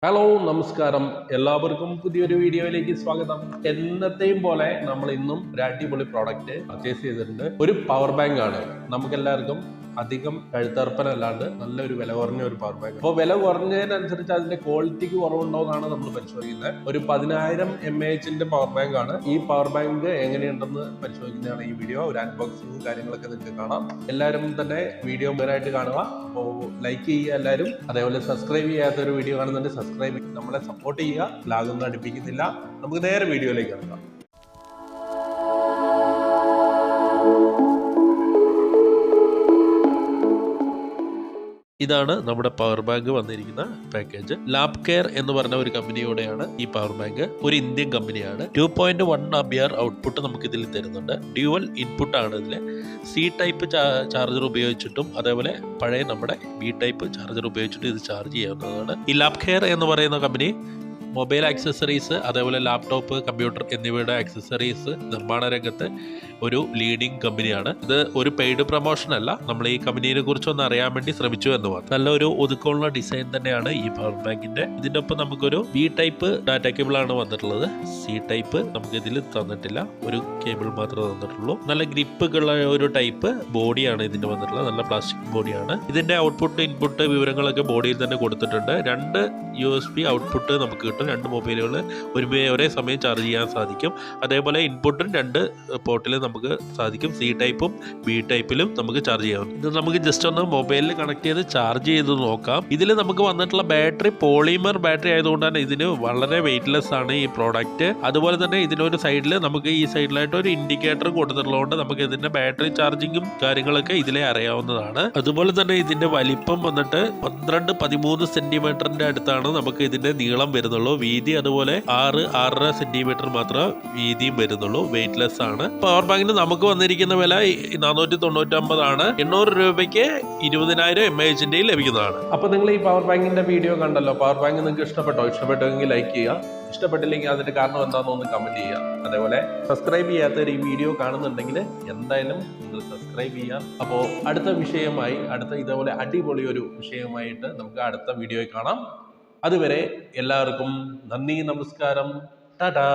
Hello നമസ്കാരം എല്ലാവർക്കും പുതിയൊരു വീഡിയോയിലേക്ക് സ്വാഗതം. എന്നത്തെയും പോലെ നമ്മൾ ഇന്നും ഒരു അടിപൊളി പ്രോഡക്റ്റ് പർച്ചേസ് ചെയ്തിട്ടുണ്ട്. ഒരു പവർ ബാങ്ക് ആണ്. നമുക്ക് എല്ലാവർക്കും അധികം കഴുത്തർപ്പനല്ലാണ്ട് നല്ലൊരു വില കുറഞ്ഞ ഒരു പവർ ബാങ്ക്. അപ്പോൾ വില കുറഞ്ഞതിനനുസരിച്ച് അതിന്റെ ക്വാളിറ്റിക്ക് കുറവുണ്ടോ എന്നാണ് നമ്മൾ പരിശോധിക്കുന്നത്. ഒരു 10,000 mAh പവർ ബാങ്ക് ആണ്. ഈ പവർ ബാങ്ക് എങ്ങനെയുണ്ടെന്ന് പരിശോധിക്കുന്നതാണ് ഈ വീഡിയോ. ഒരു അൺബോക്സിംഗ് കാര്യങ്ങളൊക്കെ നിങ്ങൾക്ക് കാണാം. എല്ലാവരും തന്നെ വീഡിയോ മുഴുവനായിട്ട് കാണുക. അപ്പോൾ ലൈക്ക് ചെയ്യുക എല്ലാവരും. അതേപോലെ സബ്സ്ക്രൈബ് ചെയ്യാത്ത ഒരു വീഡിയോ കാണുന്നുണ്ട്, സബ്സ്ക്രൈബ് ചെയ്ത് നമ്മളെ സപ്പോർട്ട് ചെയ്യുക. ലാഗൊന്നും അടുപ്പിക്കുന്നില്ല. നമുക്ക് നേരെ വീഡിയോയിലേക്ക് കിടക്കാം. ഇതാണ് നമ്മുടെ പവർ ബാങ്ക് വന്നിരിക്കുന്ന പാക്കേജ്. ലാബ് കെയർ എന്ന് പറഞ്ഞ ഒരു കമ്പനിയോടെയാണ് ഈ പവർ ബാങ്ക്. ഒരു ഇന്ത്യൻ കമ്പനിയാണ്. 2.1 ആംപിയർ ഔട്ട്പുട്ട് നമുക്ക് ഇതിൽ തരുന്നുണ്ട്. ഡ്യുവൽ ഇൻപുട്ട് ആണ് ഇതിൽ. സി ടൈപ്പ് ചാർജർ ഉപയോഗിച്ചിട്ടും അതേപോലെ പഴയ നമ്മുടെ ബി ടൈപ്പ് ചാർജർ ഉപയോഗിച്ചിട്ടും ഇത് ചാർജ് ചെയ്യാവുന്നതാണ്. ഈ ലാബ് കെയർ എന്ന് പറയുന്ന കമ്പനി മൊബൈൽ ആക്സസറീസ് അതേപോലെ ലാപ്ടോപ്പ്, കമ്പ്യൂട്ടർ എന്നിവയുടെ ആക്സസറീസ് നിർമ്മാണ രംഗത്ത് ഒരു ലീഡിംഗ് കമ്പനിയാണ്. ഇത് ഒരു പെയ്ഡ് പ്രൊമോഷൻ അല്ല, നമ്മൾ ഈ കമ്പനിയെ കുറിച്ച് ഒന്ന് അറിയാൻ വേണ്ടി ശ്രമിച്ചു എന്ന് മാത്രം. നല്ലൊരു ഒതുക്കമുള്ള ഡിസൈൻ തന്നെയാണ് ഈ പവർ ബാങ്കിന്റെ. ഇതിന്റെ ഒപ്പം നമുക്കൊരു ബി ടൈപ്പ് ഡാറ്റ കേബിൾ ആണ് വന്നിട്ടുള്ളത്. സി ടൈപ്പ് നമുക്ക് ഇതിൽ തന്നിട്ടില്ല, ഒരു കേബിൾ മാത്രമേ തന്നിട്ടുള്ളൂ. നല്ല ഗ്രിപ്പുള്ള ഒരു ടൈപ്പ് ബോഡിയാണ് ഇതിന് വന്നിട്ടുള്ളത്. നല്ല പ്ലാസ്റ്റിക് ബോഡിയാണ്. ഇതിന്റെ ഔട്ട്പുട്ട് ഇൻപുട്ട് വിവരങ്ങളൊക്കെ ബോഡിയിൽ തന്നെ കൊടുത്തിട്ടുണ്ട്. 2 USB ഔട്ട്പുട്ട് നമുക്ക് കിട്ടും. 2 മൊബൈലുകൾ ഒരേ സമയം ചാർജ് ചെയ്യാൻ സാധിക്കും. അതേപോലെ ഇൻപുട്ടും 2 പോർട്ടിൽ നമുക്ക് സാധിക്കും. സി ടൈപ്പും ബി ടൈപ്പിലും നമുക്ക് ചാർജ് ചെയ്യാം. ഇത് നമുക്ക് ജസ്റ്റ് ഒന്ന് മൊബൈലിൽ കണക്ട് ചെയ്ത് ചാർജ് ചെയ്ത് നോക്കാം. ഇതിൽ നമുക്ക് വന്നിട്ടുള്ള ബാറ്ററി പോളിമർ ബാറ്ററി ആയതുകൊണ്ട് തന്നെ ഇതിന് വളരെ വെയിറ്റ്ലെസ് ആണ് ഈ പ്രോഡക്റ്റ്. അതുപോലെ തന്നെ ഇതിനൊരു സൈഡിൽ നമുക്ക് ഈ സൈഡിലായിട്ട് ഒരു ഇൻഡിക്കേറ്റർ കൊടുത്തിട്ടുള്ളതുകൊണ്ട് നമുക്ക് ഇതിന്റെ ബാറ്ററി ചാർജിങ്ങും കാര്യങ്ങളൊക്കെ ഇതിലെ അറിയാവുന്നതാണ്. അതുപോലെ തന്നെ ഇതിന്റെ വലിപ്പം വന്നിട്ട് 12-13 സെന്റിമീറ്ററിന്റെ അടുത്താണ് നമുക്ക് ഇതിന്റെ നീളം വരുന്നുള്ളൂ. വീതി അതുപോലെ 6-6.5 സെന്റിമീറ്റർ മാത്രമേ വീതിയും വരുന്നുള്ളൂ. വെയിറ്റ്ലെസ് ആണ്. പവർ ബാങ്കിന് നമുക്ക് വന്നിരിക്കുന്ന വില 499 ആണ്. 800 രൂപയ്ക്ക് 20,000 mAh ലഭിക്കുന്നതാണ്. അപ്പൊ നിങ്ങൾ ഈ പവർ ബാങ്കിന്റെ വീഡിയോ കണ്ടല്ലോ. പവർ ബാങ്ക് നിങ്ങൾക്ക് ഇഷ്ടപ്പെട്ടെങ്കിൽ ലൈക്ക് ചെയ്യുക. ഇഷ്ടപ്പെട്ടില്ലെങ്കിൽ അതിന്റെ കാരണം എന്താണെന്ന് ഒന്ന് കമന്റ് ചെയ്യുക. അതേപോലെ സബ്സ്ക്രൈബ് ചെയ്യാത്തവർ ഈ വീഡിയോ കാണുന്നുണ്ടെങ്കിൽ എന്തായാലും നിങ്ങൾ സബ്സ്ക്രൈബ് ചെയ്യുക. അപ്പോൾ അടുത്ത വിഷയമായി ഇതേപോലെ അടിപൊളി ഒരു വിഷയമായിട്ട് നമുക്ക് അടുത്ത വീഡിയോയിൽ കാണാം. അതുവരെ എല്ലാവർക്കും നന്ദി, നമസ്കാരം, ടാറ്റാ.